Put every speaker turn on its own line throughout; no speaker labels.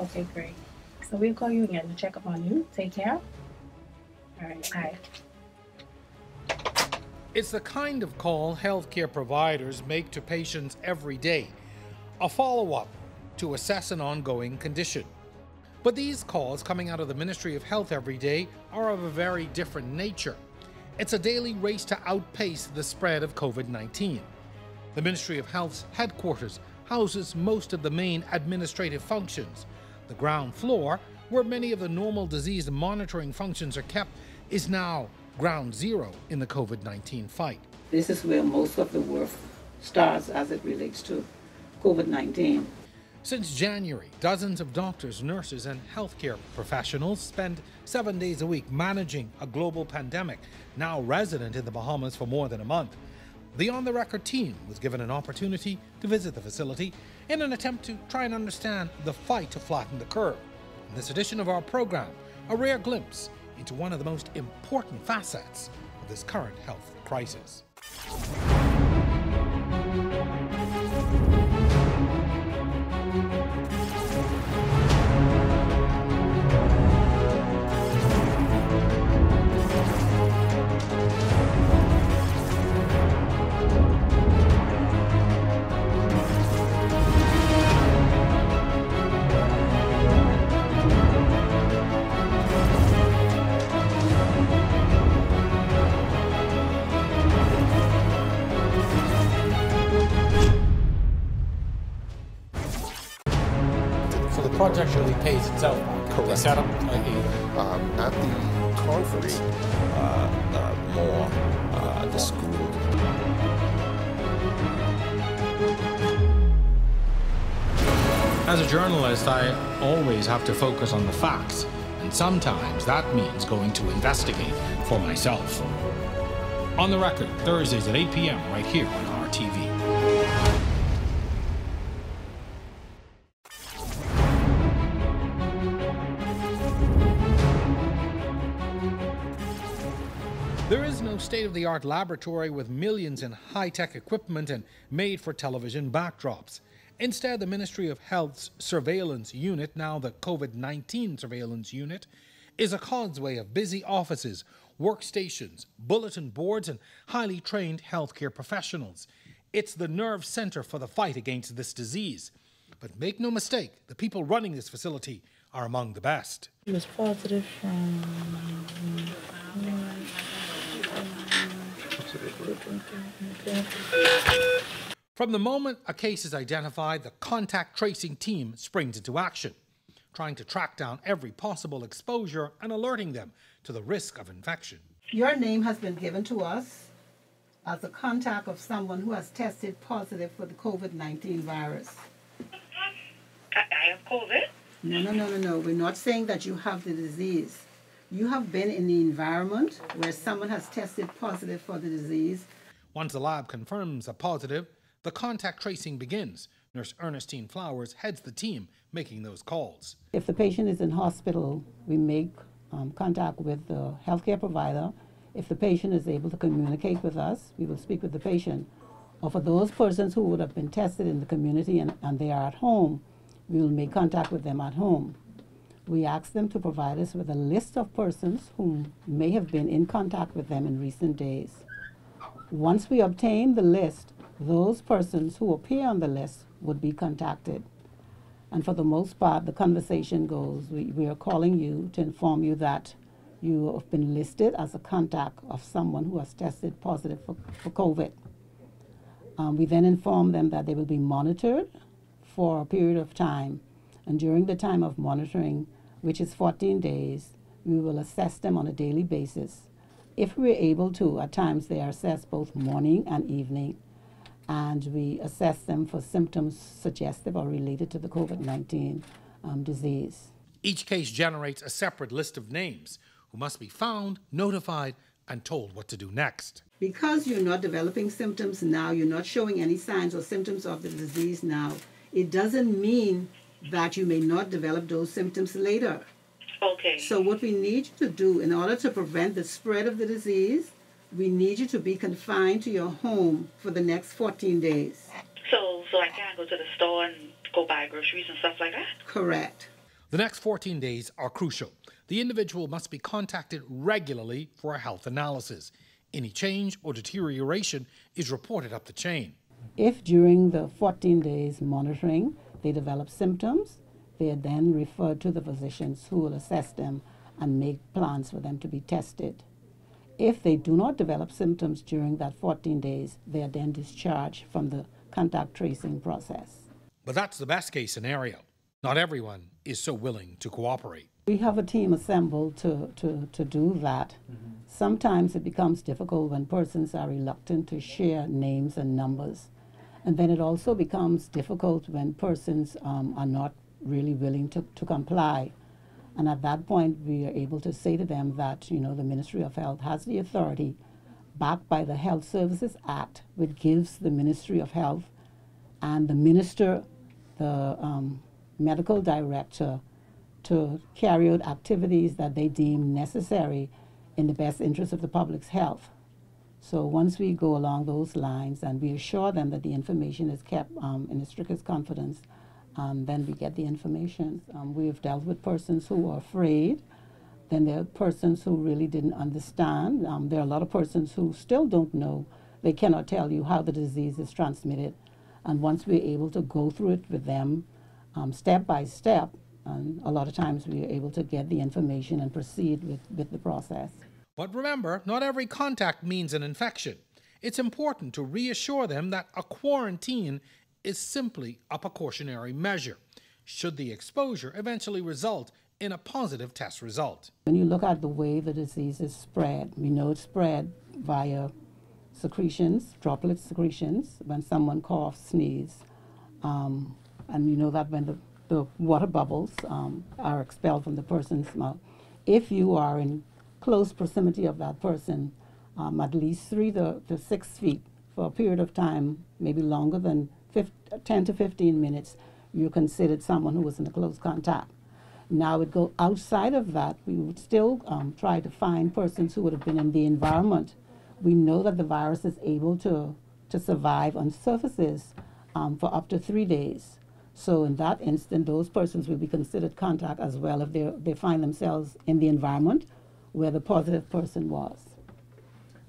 Okay, great. So we'll call you again to check up on you. Take care. All right, bye.
It's the kind of call healthcare providers make to patients every day, a follow-up to assess an ongoing condition. But these calls coming out of the Ministry of Health every day are of a very different nature. It's a daily race to outpace the spread of COVID-19. The Ministry of Health's headquarters houses most of the main administrative functions. The ground floor, where many of the normal disease monitoring functions are kept, is now ground zero in the COVID-19 fight.
This is where most of the work starts as it relates to COVID-19.
Since January, dozens of doctors, nurses, and healthcare professionals spend 7 days a week managing a global pandemic, now resident in the Bahamas for more than a month. The On the Record team was given an opportunity to visit the facility in an attempt to try and understand the fight to flatten the curve. In this edition of our program, a rare glimpse into one of the most important facets of this current health crisis. Project really pays itself back.
Correct.
They set up
at the conference, more at the school.
As a journalist, I always have to focus on the facts, and sometimes that means going to investigate for myself. On the Record, Thursdays at 8 p.m. right here on RTV. There is no state-of-the-art laboratory with millions in high-tech equipment and made-for-television backdrops. Instead, the Ministry of Health's surveillance unit, now the COVID-19 surveillance unit, is a causeway of busy offices, workstations, bulletin boards, and highly trained healthcare professionals. It's the nerve center for the fight against this disease. But make no mistake, the people running this facility are among the best.
He was positive from...
From the moment a case is identified, the contact tracing team springs into action, trying to track down every possible exposure and alerting them to the risk of infection.
Your name has been given to us as a contact of someone who has tested positive for the COVID-19 virus.
I have COVID?
No. We're not saying that you have the disease. You have been in the environment where someone has tested positive for the disease.
Once the lab confirms a positive, the contact tracing begins. Nurse Ernestine Flowers heads the team making those calls.
If the patient is in hospital, we make contact with the healthcare provider. If the patient is able to communicate with us, we will speak with the patient. Or for those persons who would have been tested in the community and they are at home, we will make contact with them at home. We ask them to provide us with a list of persons who may have been in contact with them in recent days. Once we obtain the list, those persons who appear on the list would be contacted. And for the most part, the conversation goes, we are calling you to inform you that you have been listed as a contact of someone who has tested positive for COVID. We then inform them that they will be monitored for a period of time. And during the time of monitoring, which is 14 days, we will assess them on a daily basis. If we're able to, at times they are assessed both morning and evening, and we assess them for symptoms suggestive or related to the COVID-19 disease.
Each case generates a separate list of names who must be found, notified, and told what to do next.
Because you're not developing symptoms now, you're not showing any signs or symptoms of the disease now, it doesn't mean that you may not develop those symptoms later.
Okay.
So what we need you to do in order to prevent the spread of the disease, we need you to be confined to your home for the next 14 days.
So I can't go to the store and go buy groceries and stuff like that?
Correct.
The next 14 days are crucial. The individual must be contacted regularly for a health analysis. Any change or deterioration is reported up the chain.
If during the 14 days monitoring they develop symptoms, they are then referred to the physicians who will assess them and make plans for them to be tested. If they do not develop symptoms during that 14 days, they are then discharged from the contact tracing process.
But that's the best case scenario. Not everyone is so willing to cooperate.
We have a team assembled to do that. Sometimes it becomes difficult when persons are reluctant to share names and numbers. And then it also becomes difficult when persons are not really willing to comply. And at that point, we are able to say to them that, the Ministry of Health has the authority, backed by the Health Services Act, which gives the Ministry of Health and the minister, the medical director, to carry out activities that they deem necessary in the best interest of the public's health. So once we go along those lines and we assure them that the information is kept in the strictest confidence, then we get the information. We have dealt with persons who are afraid. Then there are persons who really didn't understand. There are a lot of persons who still don't know. They cannot tell you how the disease is transmitted. And once we're able to go through it with them step by step, and a lot of times we are able to get the information and proceed with the process.
But remember, not every contact means an infection. It's important to reassure them that a quarantine is simply a precautionary measure, should the exposure eventually result in a positive test result.
When you look at the way the disease is spread, we know it's spread via secretions, droplet secretions, when someone coughs, sneezes, and you know that when the water bubbles are expelled from the person's mouth. If you are in close proximity of that person, at least 3 to 6 feet for a period of time, maybe longer than 10 to 15 minutes, you're considered someone who was in a close contact. Now it go outside of that, we would still try to find persons who would have been in the environment. We know that the virus is able to survive on surfaces for up to 3 days. So in that instant, those persons will be considered contact as well if they find themselves in the environment where the positive person was.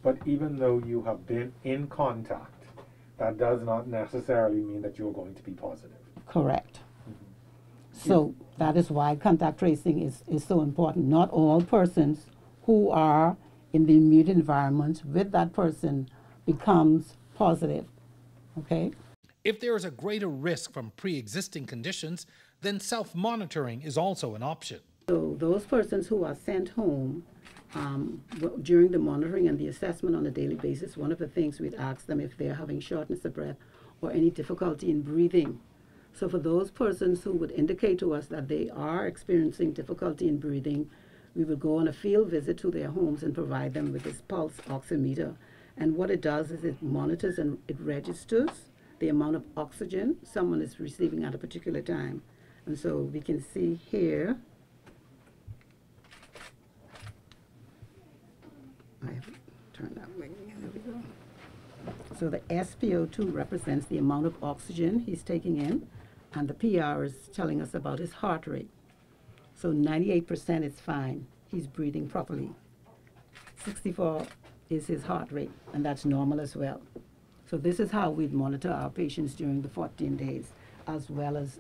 But even though you have been in contact, that does not necessarily mean that you're going to be positive.
Correct. So that is why contact tracing is so important. Not all persons who are in the immediate environment with that person becomes positive, okay?
If there is a greater risk from pre-existing conditions, then self-monitoring is also an option.
So those persons who are sent home during the monitoring and the assessment on a daily basis, one of the things we'd ask them if they're having shortness of breath or any difficulty in breathing. So for those persons who would indicate to us that they are experiencing difficulty in breathing, we would go on a field visit to their homes and provide them with this pulse oximeter. And what it does is it monitors and it registers the amount of oxygen someone is receiving at a particular time. And so we can see here, I have to turn that way, there we go. So the SpO2 represents the amount of oxygen he's taking in, and the PR is telling us about his heart rate. So 98% is fine, he's breathing properly. 64 is his heart rate, and that's normal as well. So this is how we'd monitor our patients during the 14 days, as well as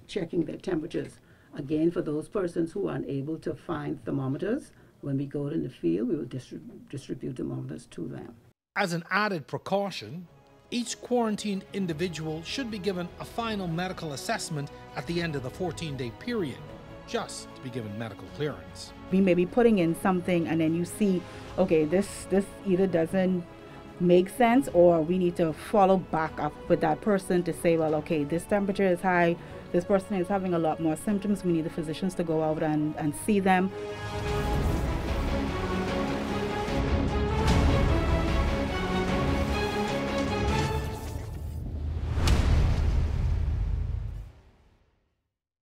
checking their temperatures. Again, for those persons who are unable to find thermometers, when we go in the field, we will distribute thermometers to them.
As an added precaution, each quarantined individual should be given a final medical assessment at the end of the 14-day period, just to be given medical clearance.
We may be putting in something and then you see, okay, this either doesn't make sense, or we need to follow back up with that person to say, well, okay, this temperature is high, this person is having a lot more symptoms, we need the physicians to go out and see them.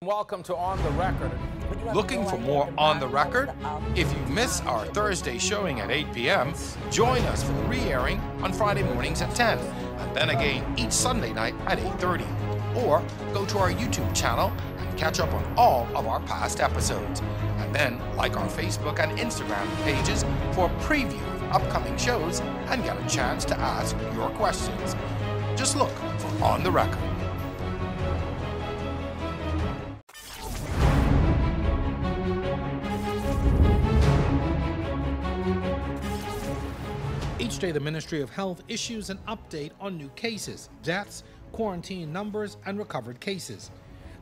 Welcome to On the Record.
Looking for more On the Record? If you miss our Thursday showing at 8 p.m., join us for the re-airing on Friday mornings at 10, and then again each Sunday night at 8:30. Or go to our YouTube channel and catch up on all of our past episodes. And then like our Facebook and Instagram pages for a preview of upcoming shows and get a chance to ask your questions. Just look for On the Record.
Each day, the Ministry of Health issues an update on new cases, deaths, quarantine numbers, and recovered cases.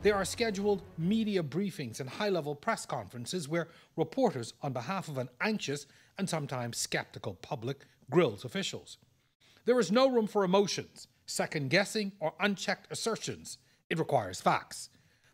There are scheduled media briefings and high-level press conferences where reporters, on behalf of an anxious and sometimes skeptical public, grills officials. There is no room for emotions, second-guessing, or unchecked assertions. It requires facts.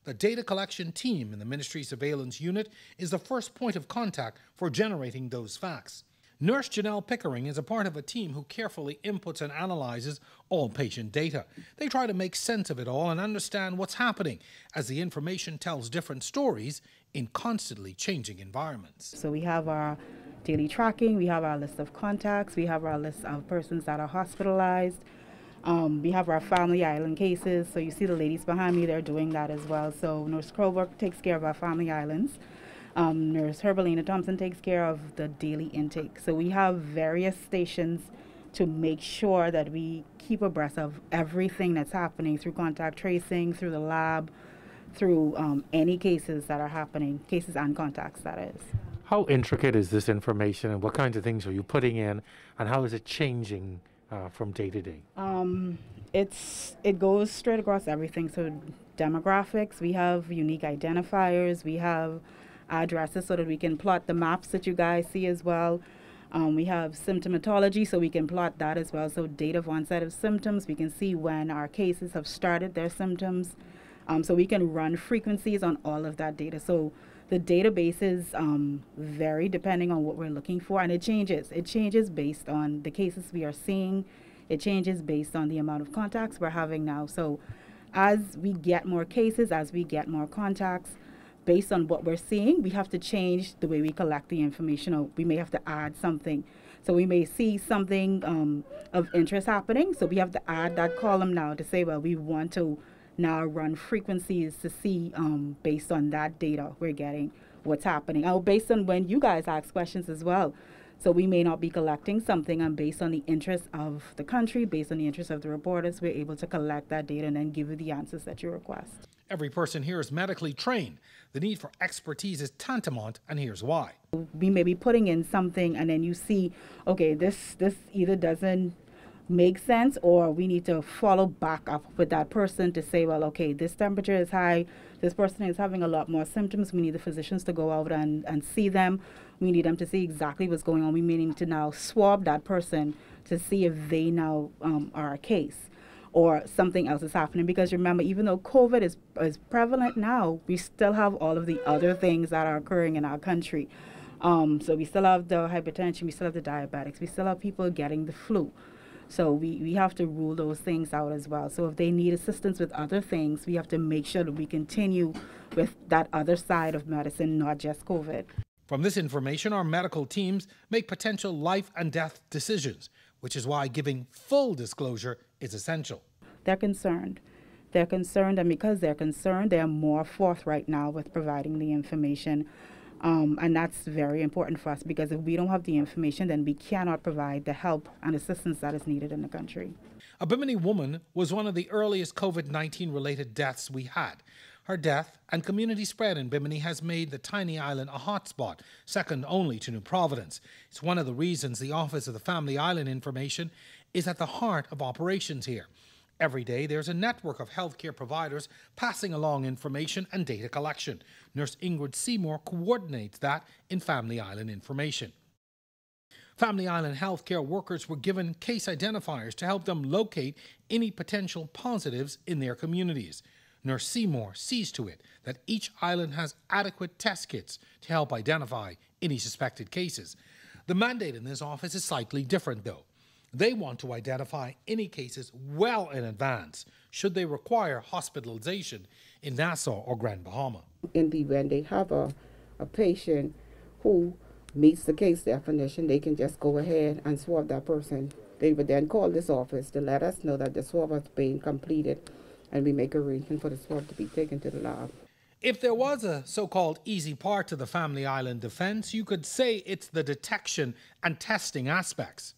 The data collection team in the Ministry Surveillance Unit is the first point of contact for generating those facts. Nurse Janelle Pickering is a part of a team who carefully inputs and analyzes all patient data. They try to make sense of it all and understand what's happening as the information tells different stories in constantly changing environments.
So we have our daily tracking, we have our list of contacts, we have our list of persons that are hospitalized, we have our Family Island cases. So you see the ladies behind me, they're doing that as well. So Nurse Crowbrook takes care of our Family Islands. Nurse Herbalina Thompson takes care of the daily intake. So we have various stations to make sure that we keep abreast of everything that's happening through contact tracing, through the lab, through any cases that are happening, cases and contacts, that is.
How intricate is this information, and what kinds of things are you putting in, and how is it changing from day to day?
It goes straight across everything. So demographics, we have unique identifiers, we have addresses so that we can plot the maps that you guys see as well. We have symptomatology, so we can plot that as well. So date of onset of symptoms, we can see when our cases have started their symptoms. So we can run frequencies on all of that data. So the databases vary depending on what we're looking for, and it changes. It changes based on the cases we are seeing. It changes based on the amount of contacts we're having now. So as we get more cases, as we get more contacts, based on what we're seeing, we have to change the way we collect the information, or we may have to add something. So we may see something of interest happening, so we have to add that column now to say, well, we want to now run frequencies to see, based on that data we're getting, what's happening. Based on when you guys ask questions as well. So we may not be collecting something, and based on the interest of the country, based on the interest of the reporters, we're able to collect that data and then give you the answers that you request.
Every person here is medically trained. The need for expertise is tantamount, and here's why.
We may be putting in something, and then you see, okay, this either doesn't make sense, or we need to follow back up with that person to say, well, okay, this temperature is high, this person is having a lot more symptoms, we need the physicians to go out and see them, we need them to see exactly what's going on, we may need to now swab that person to see if they now are a case, or something else is happening. Because remember, even though COVID is prevalent now, we still have all of the other things that are occurring in our country. So we still have the hypertension, we still have the diabetics, we still have people getting the flu. So we have to rule those things out as well. So if they need assistance with other things, we have to make sure that we continue with that other side of medicine, not just COVID.
From this information, our medical teams make potential life and death decisions, which is why giving full disclosure is essential.
They're concerned. They're concerned, and because they're concerned, they're more forthright now with providing the information. And that's very important for us, because if we don't have the information, then we cannot provide the help and assistance that is needed in the country.
A Bimini woman was one of the earliest COVID-19 related deaths we had. Her death and community spread in Bimini has made the tiny island a hotspot, second only to New Providence. It's one of the reasons the Office of the Family Island Information is at the heart of operations here. Every day, there's a network of healthcare providers passing along information and data collection. Nurse Ingrid Seymour coordinates that in Family Island Information. Family Island healthcare workers were given case identifiers to help them locate any potential positives in their communities. Nurse Seymour sees to it that each island has adequate test kits to help identify any suspected cases. The mandate in this office is slightly different, though. They want to identify any cases well in advance, should they require hospitalization in Nassau or Grand Bahama.
In the event they have a patient who meets the case definition, they can just go ahead and swab that person. They would then call this office to let us know that the swab has been completed, and we make arrangements for the swab to be taken to the lab.
If there was a so-called easy part to the Family Island defense, you could say it's the detection and testing aspects.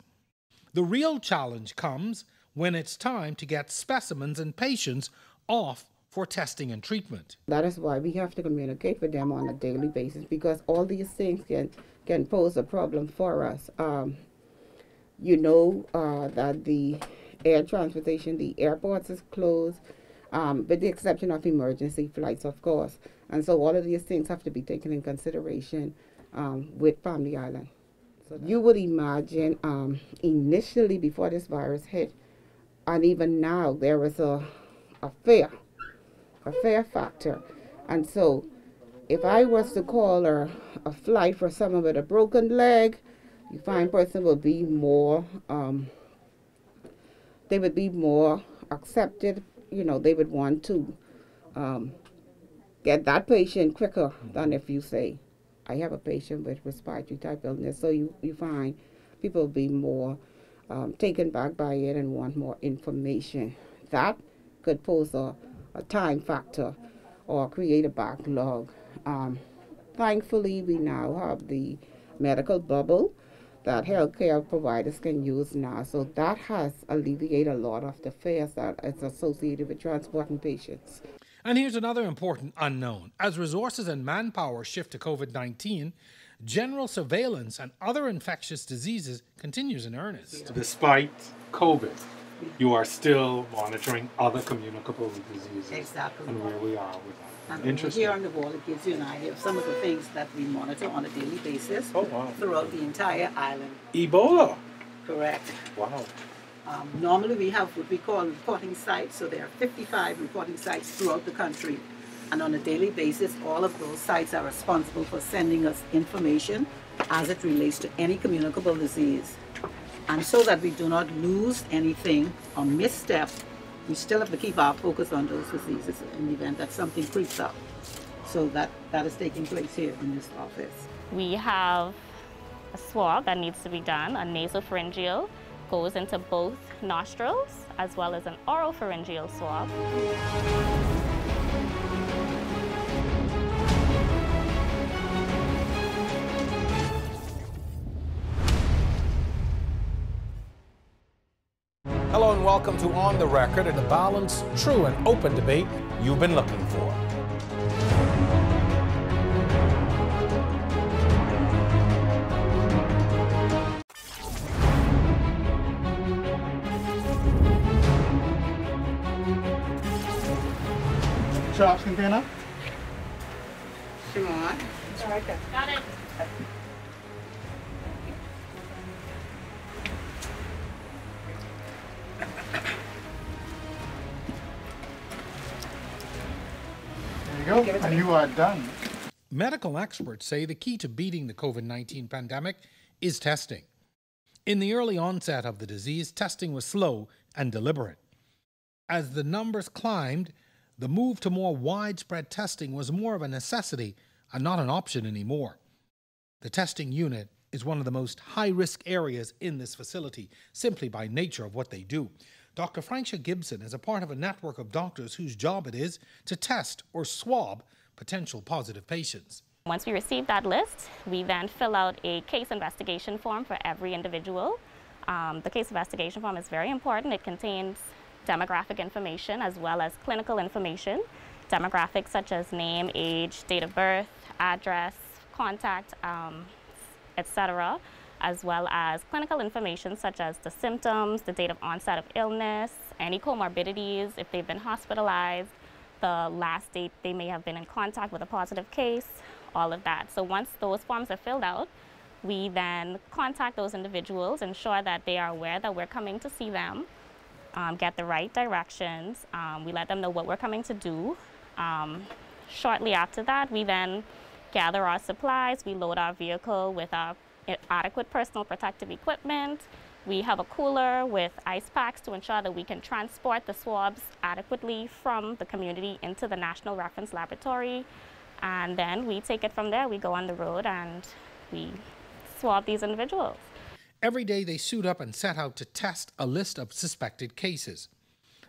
The real challenge comes when it's time to get specimens and patients off for testing and treatment.
That is why we have to communicate with them on a daily basis, because all these things can pose a problem for us. You know that the air transportation, the airports is closed, with the exception of emergency flights, of course. And so all of these things have to be taken in consideration with Family Island. So you would imagine initially before this virus hit, and even now, there was a fear factor. And so if I was to call a flight for someone with a broken leg, you find person will be more, they would be more accepted. You know, they would want to get that patient quicker than if you say, I have a patient with respiratory type illness. So you find people will be more taken back by it and want more information. That could pose a time factor or create a backlog. Thankfully, we now have the medical bubble that healthcare providers can use now. So that has alleviated a lot of the fears that is associated with transporting patients.
And here's another important unknown. As resources and manpower shift to COVID-19, general surveillance and other infectious diseases continues in earnest.
Despite COVID, you are still monitoring other communicable diseases.
Exactly.
And where we are with that.
And
Interesting.
here on the wall, it gives you an idea of some of the things that we monitor on a daily basis
wow.
throughout the entire island.
Ebola.
Correct.
Wow.
Normally we have what we call reporting sites, so there are 55 reporting sites throughout the country. And on a daily basis, all of those sites are responsible for sending us information as it relates to any communicable disease. And so that we do not lose anything or misstep, we still have to keep our focus on those diseases in the event that something creeps up. So that is taking place here in this office.
We have a swab that needs to be done, a nasopharyngeal, goes into both nostrils, as well as an oropharyngeal swab.
Hello and welcome to On the Record, and the balanced, true and open debate you've been looking for.
Trash container?
Come on.
Got it.
There you go, and you are done.
Medical experts say the key to beating the COVID-19 pandemic is testing. In the early onset of the disease, testing was slow and deliberate. As the numbers climbed, the move to more widespread testing was more of a necessity and not an option anymore. The testing unit is one of the most high-risk areas in this facility, simply by nature of what they do. Dr. Franksha Gibson is a part of a network of doctors whose job it is to test or swab potential positive patients.
Once we receive that list, we then fill out a case investigation form for every individual. The case investigation form is very important. It contains demographic information as well as clinical information. Demographics such as name, age, date of birth, address, contact, etc., as well as clinical information such as the symptoms, the date of onset of illness, any comorbidities, if they've been hospitalized, the last date they may have been in contact with a positive case, all of that. So once those forms are filled out, we then contact those individuals, ensure that they are aware that we're coming to see them, get the right directions. We let them know what we're coming to do. Shortly after that, we then gather our supplies. We load our vehicle with our adequate personal protective equipment. We have a cooler with ice packs to ensure that we can transport the swabs adequately from the community into the National Reference Laboratory. And then we take it from there. We go on the road and we swab these individuals.
Every day they suit up and set out to test a list of suspected cases.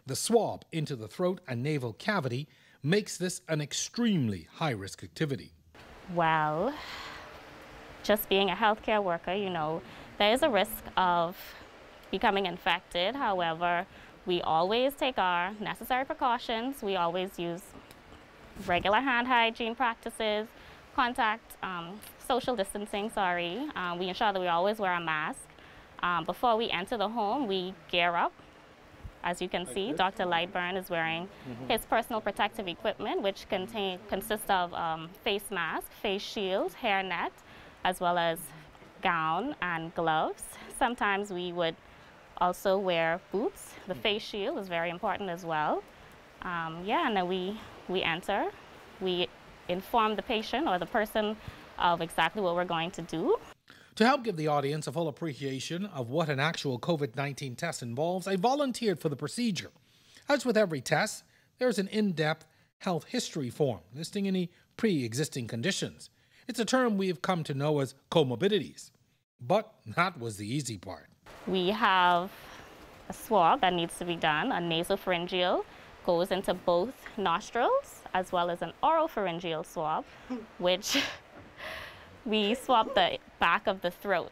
The swab into the throat and navel cavity makes this an extremely high-risk activity.
Well, just being a healthcare worker, you know, there is a risk of becoming infected. However, we always take our necessary precautions. We always use regular hand hygiene practices, social distancing, we ensure that we always wear a mask. Before we enter the home, we gear up. As you can see, Dr. Lightburn is wearing his personal protective equipment, which consists of face mask, face shield, hairnet, as well as gown and gloves. Sometimes we would also wear boots. The face shield is very important as well. And then we enter. We inform the patient or the person of exactly what we're going to do.
To help give the audience a full appreciation of what an actual COVID-19 test involves, I volunteered for the procedure. As with every test, there's an in-depth health history form listing any pre-existing conditions. It's a term we've come to know as comorbidities. But that was the easy part.
We have a swab that needs to be done. A nasopharyngeal goes into both nostrils, as well as an oropharyngeal swab, which we swab the back of the throat.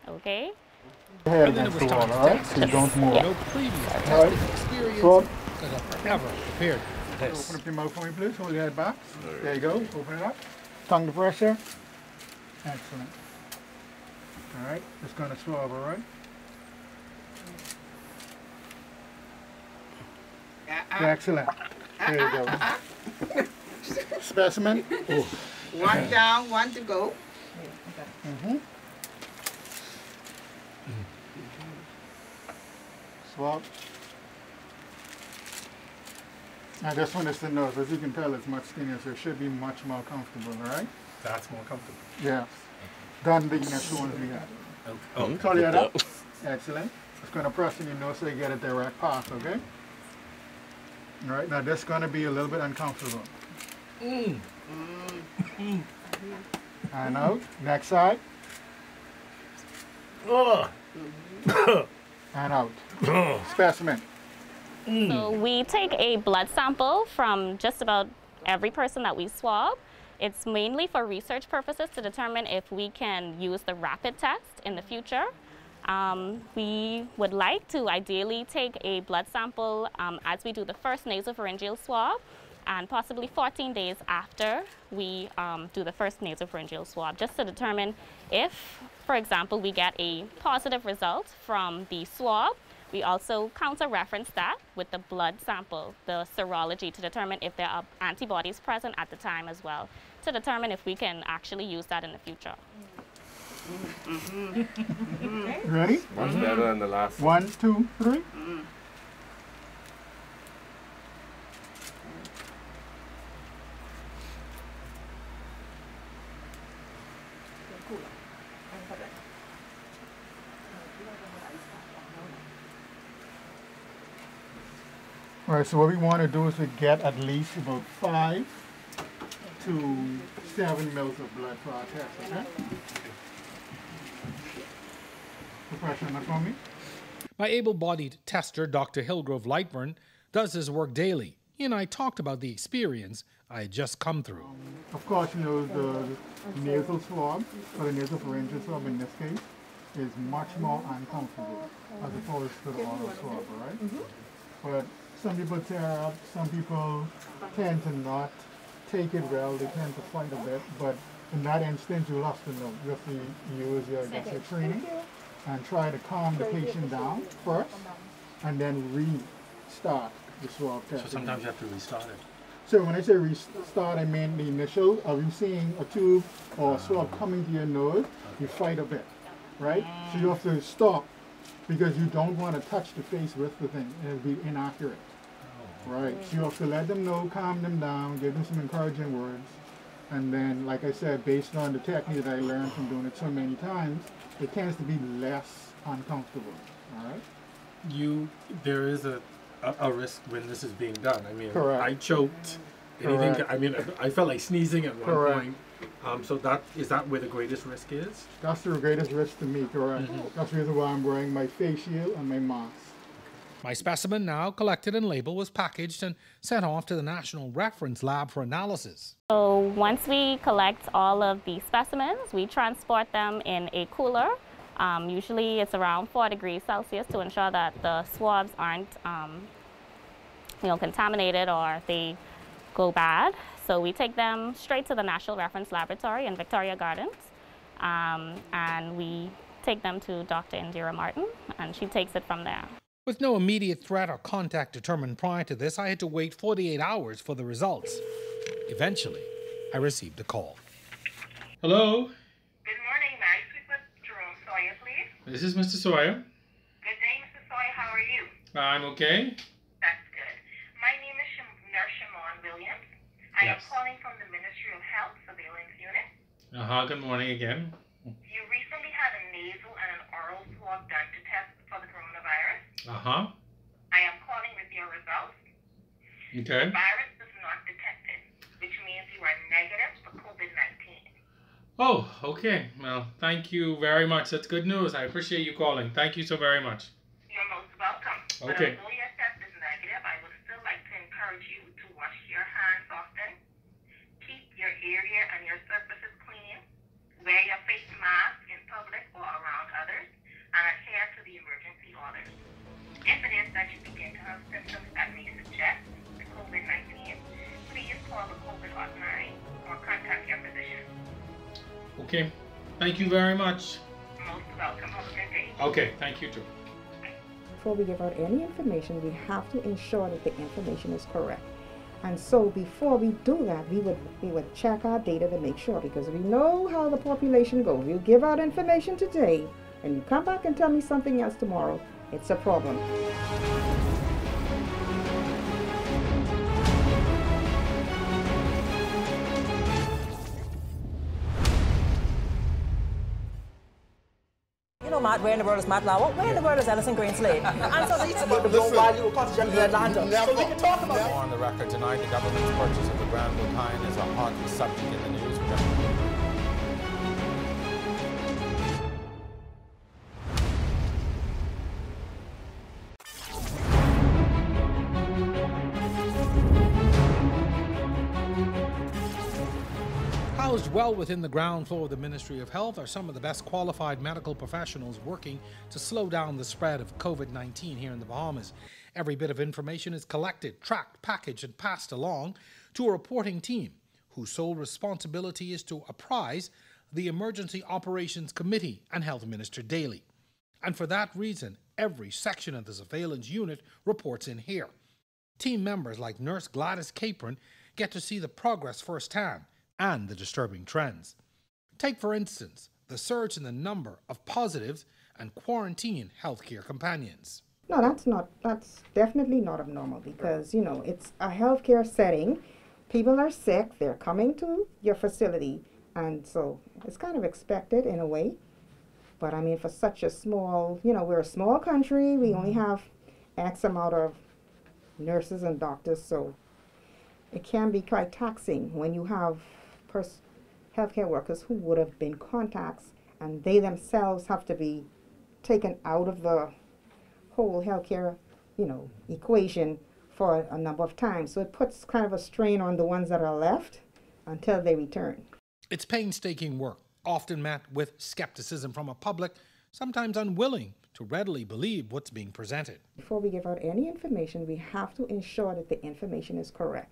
Okay?
Head against the wall, all right? So you don't move.
No previous testing experience could have ever prepared for this.
Open up your mouth for me, please. Hold your head back. There you go. Open it up. Tongue to pressure. Excellent. All right. Just going to swab, all right? Excellent. There you go. Specimen. Oh.
One down, one to go.
Swab. Now this one is the nose. As you can tell, it's much skinnier, so it should be much more comfortable, all right?
That's more comfortable.
Yes. Done the initial ones we had.
Oh,
Pull your head up. Excellent. It's going to press in your nose so you get a direct path, okay? All right, now this is going to be a little bit uncomfortable. And out. Next side. And out. Specimen.
So we take a blood sample from just about every person that we swab. It's mainly for research purposes to determine if we can use the rapid test in the future. We would like to ideally take a blood sample as we do the first nasopharyngeal swab, and possibly 14 days after we do the first nasopharyngeal swab, just to determine if, for example, we get a positive result from the swab. We also counter-reference that with the blood sample, the serology, to determine if there are antibodies present at the time as well, to determine if we can actually use that in the future.
Ready?
Much better than the last
1, 2, 3. All right, so what we want to do is to get at least about 5 to 7 mils of blood for our test, okay? The pressure on for me.
My able-bodied tester, Dr. Hillgrove Lightburn, does his work daily. He and I talked about the experience I had just come through.
Of course, you know, the nasal swab, or the nasopharyngeal swab in this case, is much more uncomfortable as opposed to the oral swab, all right? But some people tear up, some people tend to not take it well, they tend to fight a bit, but in that instance, you'll have to know. You have to use your training and try to calm the patient down first, and then restart the swab test.
So sometimes you have to restart it.
So when I say restart, I mean the initial. Are you seeing a tube or a swab coming to your nose? You fight a bit, right? So you have to stop because you don't want to touch the face with the thing. It'll be inaccurate. Right. So you have to let them know, calm them down, give them some encouraging words. And then, like I said, based on the technique that I learned from doing it so many times, it tends to be less uncomfortable. All right?
There is a risk when this is being done. I mean,
Correct.
I choked. Anything, I mean, I felt like sneezing at one point. So is that where the greatest risk is?
That's the greatest risk to me, correct. That's the reason why I'm wearing my face shield and my mask.
My specimen, now collected and labeled, was packaged and sent off to the National Reference Lab for analysis.
So once we collect all of the specimens, we transport them in a cooler. Usually it's around 4 degrees Celsius to ensure that the swabs aren't contaminated or they go bad. So we take them straight to the National Reference Laboratory in Victoria Gardens, and we take them to Dr. Indira Martin, and she takes it from there.
With no immediate threat or contact determined prior to this, I had to wait 48 hours for the results. Eventually, I received a call. Hello?
Good morning. May I speak with Jerome Sawyer, please?
This is Mr. Sawyer.
Good day, Mr. Sawyer. How are you?
I'm okay.
That's good. My name is Nurse Shimon Williams. I am calling from the Ministry of Health Surveillance Unit.
Good morning again.
You recently had a nasal and an oral swab done to test for the coronavirus. I am calling with your results.
Okay.
The virus is not detected, which means you are negative for COVID-19.
Oh, okay. Well, thank you very much. That's good news. I appreciate you calling. Thank you so very much.
You're most welcome.
Okay.
But although your test is negative, I would still like to encourage you to wash your hands often, keep your area and your surfaces clean, wear your face mask in public or around others, and adhere to the emergency orders. If it is that you begin to have symptoms that may suggest COVID-19, please call the COVID hotline or contact your physician.
Okay. Thank you very much.
Most welcome. Have a good day.
Okay. Thank you too.
Before we give out any information, we have to ensure that the information is correct. And so before we do that, we would check our data to make sure, because we know how the population goes. You give out information today and you come back and tell me something else tomorrow, it's a problem.
You know, Matt, where in the world is Matt Lauer? Where in the world is Ellison Greenslade? And so these about the
Listen,
value of contingent in Atlanta.
Never,
so we can talk about it.
On the record tonight, the government's purchase of the Grand Botine is a hot subject in the news.
Housed well within the ground floor of the Ministry of Health are some of the best qualified medical professionals working to slow down the spread of COVID-19 here in the Bahamas. Every bit of information is collected, tracked, packaged, and passed along to a reporting team whose sole responsibility is to apprise the Emergency Operations Committee and Health Minister daily. And for that reason, every section of the surveillance unit reports in here. Team members like Nurse Gladys Capron get to see the progress firsthand and the disturbing trends. Take, for instance, the surge in the number of positives and quarantine healthcare companions.
No, that's definitely not abnormal, because, you know, it's a healthcare setting. People are sick, they're coming to your facility, and so it's kind of expected in a way. But I mean, for such a small, you know, we're a small country, we only have X amount of nurses and doctors, so it can be quite taxing when you have healthcare workers who would have been contacts, and they themselves have to be taken out of the whole healthcare, you know, equation for a number of times. So it puts kind of a strain on the ones that are left until they return.
It's painstaking work, often met with skepticism from a public sometimes unwilling to readily believe what's being presented.
Before we give out any information, we have to ensure that the information is correct.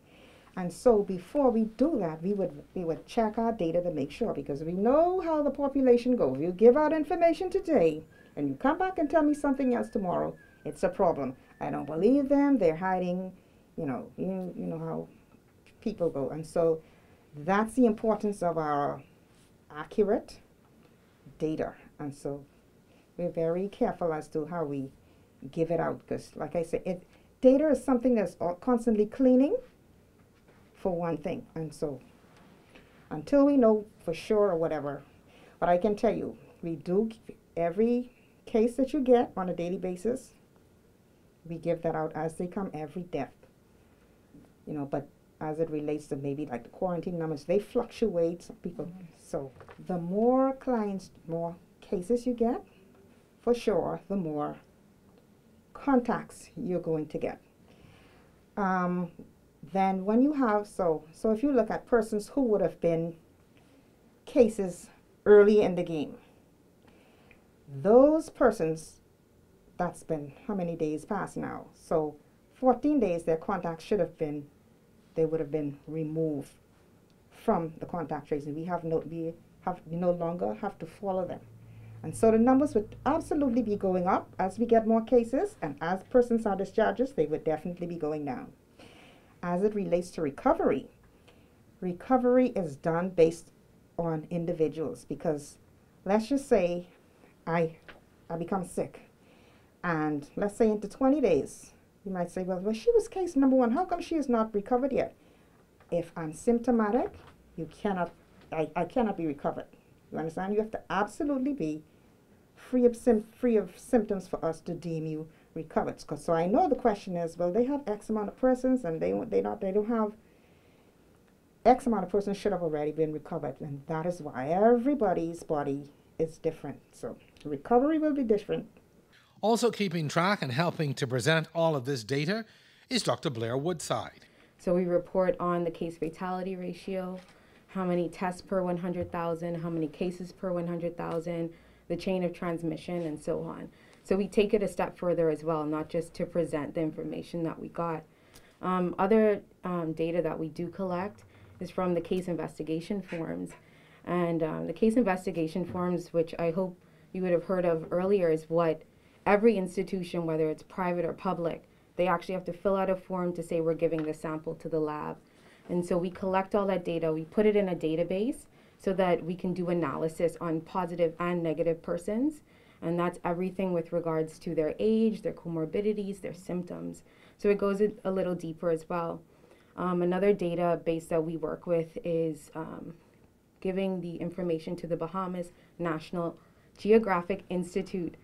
And so before we do that, we would check our data to make sure, because we know how the population goes. You give out information today and you come back and tell me something else tomorrow, it's a problem. I don't believe them, they're hiding, you know how people go. And so that's the importance of our accurate data. And so we're very careful as to how we give it out, because like I said, data is something that's constantly cleaning, for one thing. And so until we know for sure or whatever, but I can tell you, we do every case that you get on a daily basis, we give that out as they come, every death. You know, but as it relates to maybe like the quarantine numbers, they fluctuate, some people. So the more clients, more cases you get, for sure, the more contacts you're going to get. Then when you have, so if you look at persons who would have been cases early in the game, those persons, that's been how many days past now? So 14 days, their contacts should have been, they would have been removed from the contact tracing. We no longer have to follow them. And so the numbers would absolutely be going up as we get more cases, and as persons are discharged, they would definitely be going down. As it relates to recovery, recovery is done based on individuals, because let's just say I become sick, and let's say into 20 days, you might say, well, she was case number 1. How come she is not recovered yet? If I'm symptomatic, I cannot be recovered. You understand? You have to absolutely be free of symptoms for us to deem you recovered. So I know the question is, well, they have X amount of persons, and they don't have X amount of persons should have already been recovered, and that is why everybody's body is different. So recovery will be different.
Also keeping track and helping to present all of this data is Dr. Blair Woodside.
So we report on the case fatality ratio, how many tests per 100,000, how many cases per 100,000, the chain of transmission, and so on. So we take it a step further as well, not just to present the information that we got. Other data that we do collect is from the case investigation forms. And the case investigation forms, which I hope you would have heard of earlier, is what every institution, whether it's private or public, they actually have to fill out a form to say we're giving the sample to the lab. And so we collect all that data, we put it in a database so that we can do analysis on positive and negative persons. And that's everything with regards to their age, their comorbidities, their symptoms. So it goes a little deeper as well. Another database that we work with is giving the information to the Bahamas National Geographic Institute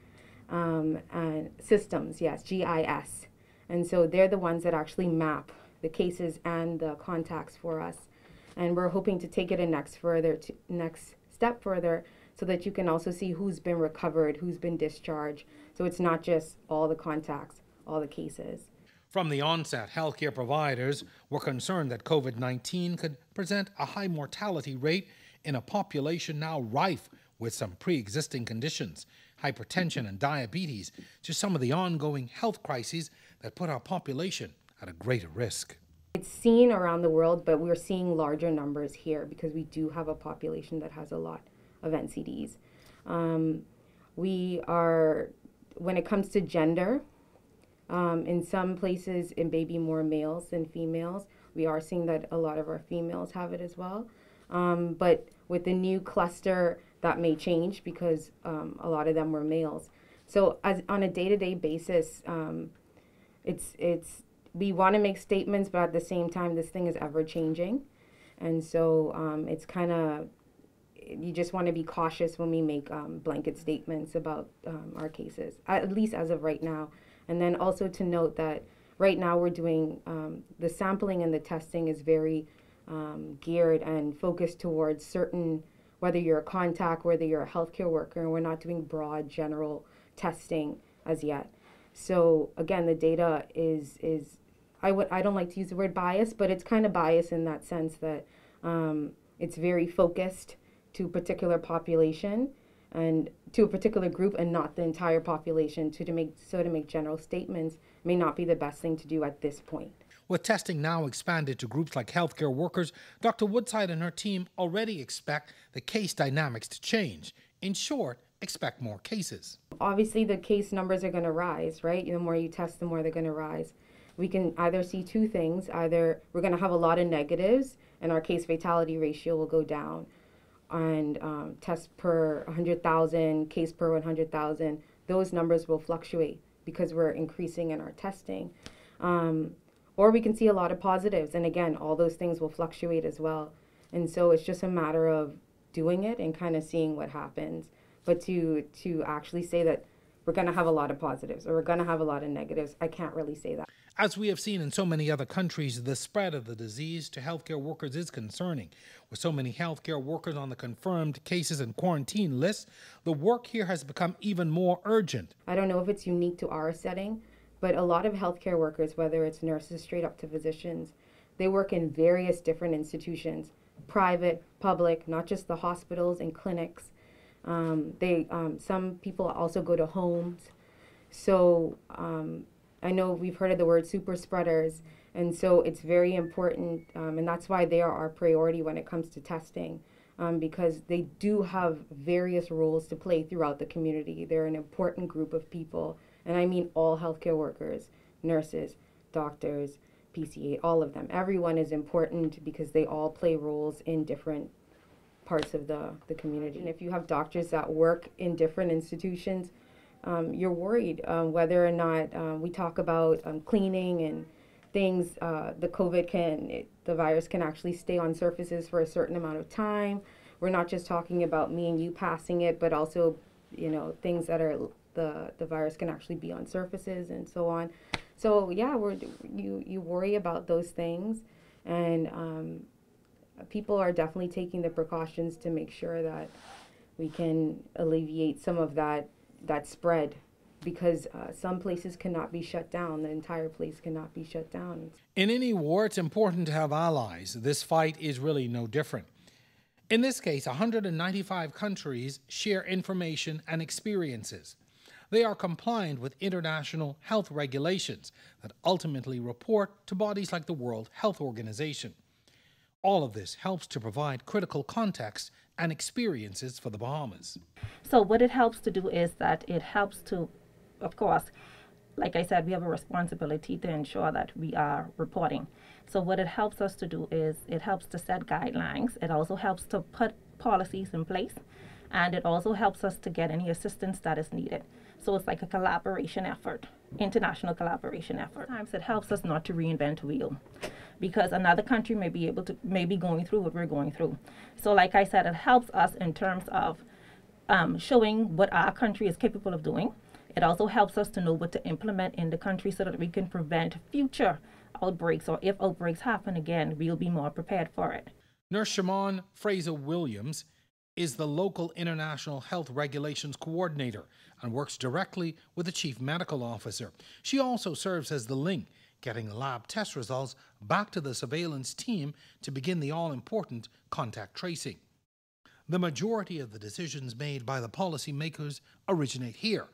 and Systems, yes, GIS. And so they're the ones that actually map the cases and the contacts for us. And we're hoping to take it a next step further so that you can also see who's been recovered, who's been discharged. So it's not just all the contacts, all the cases.
From the onset, healthcare providers were concerned that COVID-19 could present a high mortality rate in a population now rife with some pre-existing conditions, hypertension and diabetes, to some of the ongoing health crises that put our population at a greater risk.
It's seen around the world, but we're seeing larger numbers here because we do have a population that has a lot of NCDs. When it comes to gender, in some places it may be more males than females. We are seeing that a lot of our females have it as well. But with the new cluster, that may change because a lot of them were males. So on a day-to-day basis, we want to make statements, but at the same time, this thing is ever-changing. And so it's kind of, you just want to be cautious when we make blanket statements about our cases, at least as of right now. And then also to note that right now we're doing, the sampling and the testing is very geared and focused towards certain, whether you're a contact, whether you're a healthcare worker, and we're not doing broad general testing as yet. So again, the data is I don't like to use the word bias, but it's kind of biased in that sense that it's very focused to a particular population and to a particular group and not the entire population. To make general statements may not be the best thing to do at this point.
With testing now expanded to groups like healthcare workers, Dr. Woodside and her team already expect the case dynamics to change. In short, expect more cases.
Obviously, the case numbers are going to rise, right? The more you test, the more they're going to rise. We can either see two things. Either we're going to have a lot of negatives and our case fatality ratio will go down, and test per 100,000, case per 100,000, those numbers will fluctuate because we're increasing in our testing. Or we can see a lot of positives, and again, all those things will fluctuate as well. And so it's just a matter of doing it and kind of seeing what happens. But to actually say that we're going to have a lot of positives or we're going to have a lot of negatives, I can't really say that.
As we have seen in so many other countries, the spread of the disease to healthcare workers is concerning. With so many healthcare workers on the confirmed cases and quarantine lists, the work here has become even more urgent.
I don't know if it's unique to our setting, But a lot of healthcare workers, whether it's nurses straight up to physicians, they work in various different institutions, private, public, not just the hospitals and clinics. Some people also go to homes. So I know we've heard of the word super spreaders, and so it's very important, and that's why they are our priority when it comes to testing, because they do have various roles to play throughout the community. They're an important group of people, and I mean all healthcare workers, nurses, doctors, PCA, all of them. Everyone is important because they all play roles in different parts of the community. And if you have doctors that work in different institutions, you're worried whether or not we talk about cleaning and things. The virus can actually stay on surfaces for a certain amount of time. We're not just talking about me and you passing it, but also, things that are the virus can actually be on surfaces and so on. So yeah, you worry about those things, and people are definitely taking the precautions to make sure that we can alleviate some of that spread, because some places cannot be shut down. The entire place cannot be shut down.
In any war, it's important to have allies. This fight is really no different. In this case, 195 countries share information and experiences. They are compliant with international health regulations that ultimately report to bodies like the World Health Organization. All of this helps to provide critical context and experiences for the Bahamas.
So what it helps to do is that it helps to, of course, like I said, we have a responsibility to ensure that we are reporting. So what it helps us to do is it helps to set guidelines. It also helps to put policies in place, and it also helps us to get any assistance that is needed. So it's like a collaboration effort, international collaboration effort. Sometimes it helps us not to reinvent the wheel, because another country may be going through what we're going through. So like I said, it helps us in terms of showing what our country is capable of doing. It also helps us to know what to implement in the country so that we can prevent future outbreaks, or if outbreaks happen again, we'll be more prepared for it.
Nurse Shimon Fraser-Williams is the local international health regulations coordinator and works directly with the chief medical officer. She also serves as the link, getting lab test results back to the surveillance team to begin the all-important contact tracing. The majority of the decisions made by the policymakers originate here,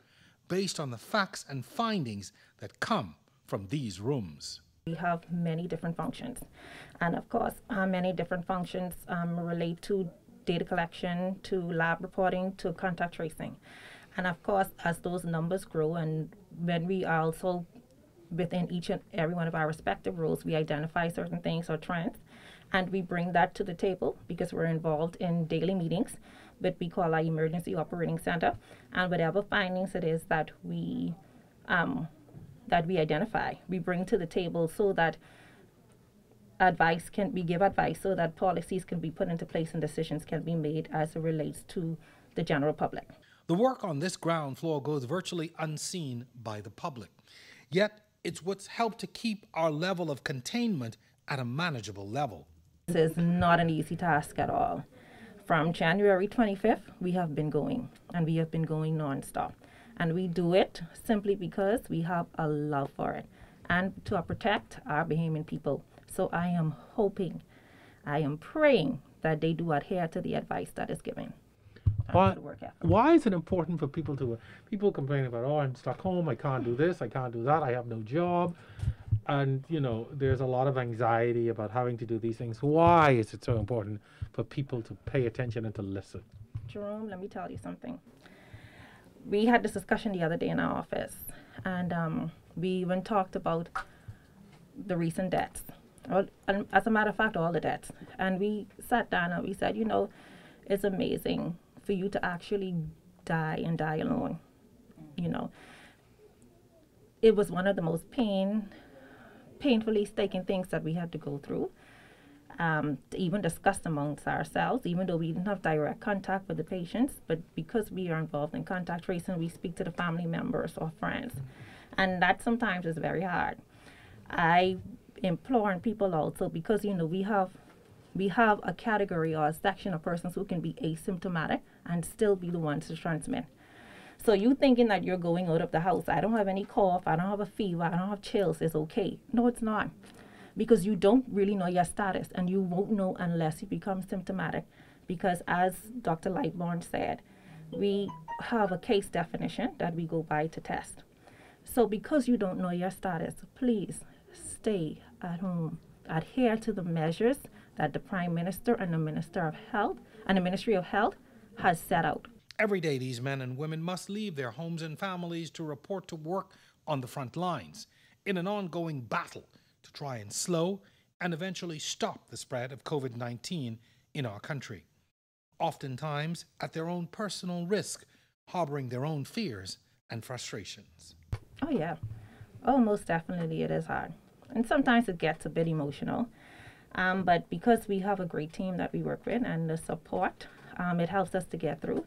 based on the facts and findings that come from these rooms.
We have many different functions, and of course many different functions relate to data collection, to lab reporting, to contact tracing. And of course, as those numbers grow, and when we are also within each and every one of our respective roles, we identify certain things or trends, and we bring that to the table because we're involved in daily meetings with we call our emergency operating center, and whatever findings it is that we identify, we bring to the table so that we give advice so that policies can be put into place and decisions can be made as it relates to the general public.
The work on this ground floor goes virtually unseen by the public. Yet, it's what's helped to keep our level of containment at a manageable level.
This is not an easy task at all. From January 25th, we have been going, and we have been going nonstop. And we do it simply because we have a love for it and to protect our Bahamian people. So I am hoping, I am praying that they do adhere to the advice that is given.
Why is it important for people complain about, oh, I'm stuck home, I can't do this, I can't do that, I have no job. And, there's a lot of anxiety about having to do these things. Why is it so important for people to pay attention and to listen?
Jerome, let me tell you something. We had this discussion the other day in our office, and we even talked about the recent deaths. And as a matter of fact, all the deaths. And we sat down and we said, it's amazing for you to actually die and die alone. It was one of the most painfully staking things that we had to go through, to even discuss amongst ourselves, even though we didn't have direct contact with the patients. But because we are involved in contact tracing, we speak to the family members or friends. And that sometimes is very hard. I implore people also, because we have a category or a section of persons who can be asymptomatic and still be the ones to transmit. So you thinking that you're going out of the house, I don't have any cough, I don't have a fever, I don't have chills, it's okay. No, it's not. Because you don't really know your status, and you won't know unless you become symptomatic. Because as Dr. Lightbourne said, we have a case definition that we go by to test. So because you don't know your status, please stay at home. Adhere to the measures that the Prime Minister and the Minister of Health and the Ministry of Health has set out.
Every day, these men and women must leave their homes and families to report to work on the front lines in an ongoing battle to try and slow and eventually stop the spread of COVID-19 in our country. Oftentimes at their own personal risk, harboring their own fears and frustrations.
Oh yeah. Oh, most definitely it is hard. And sometimes it gets a bit emotional. But because we have a great team that we work with and the support, it helps us to get through.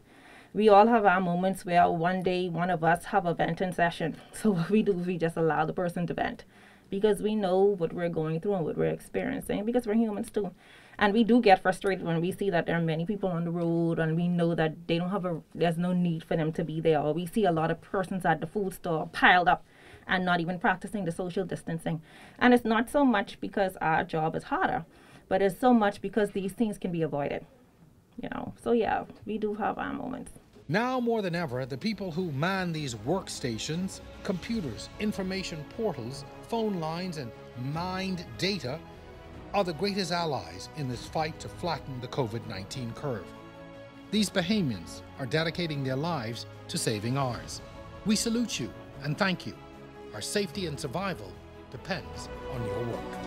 We all have our moments where one day one of us have a venting session. So what we do is we just allow the person to vent, because we know what we're going through and what we're experiencing, because we're humans too. And we do get frustrated when we see that there are many people on the road and we know that they don't have there's no need for them to be there. Or we see a lot of persons at the food store piled up and not even practicing the social distancing. And it's not so much because our job is harder, but it's so much because these things can be avoided. You know, so yeah, we do have our moments.
Now more than ever, the people who man these workstations, computers, information portals, phone lines, and mined data are the greatest allies in this fight to flatten the COVID-19 curve. These Bahamians are dedicating their lives to saving ours. We salute you and thank you. Our safety and survival depends on your work.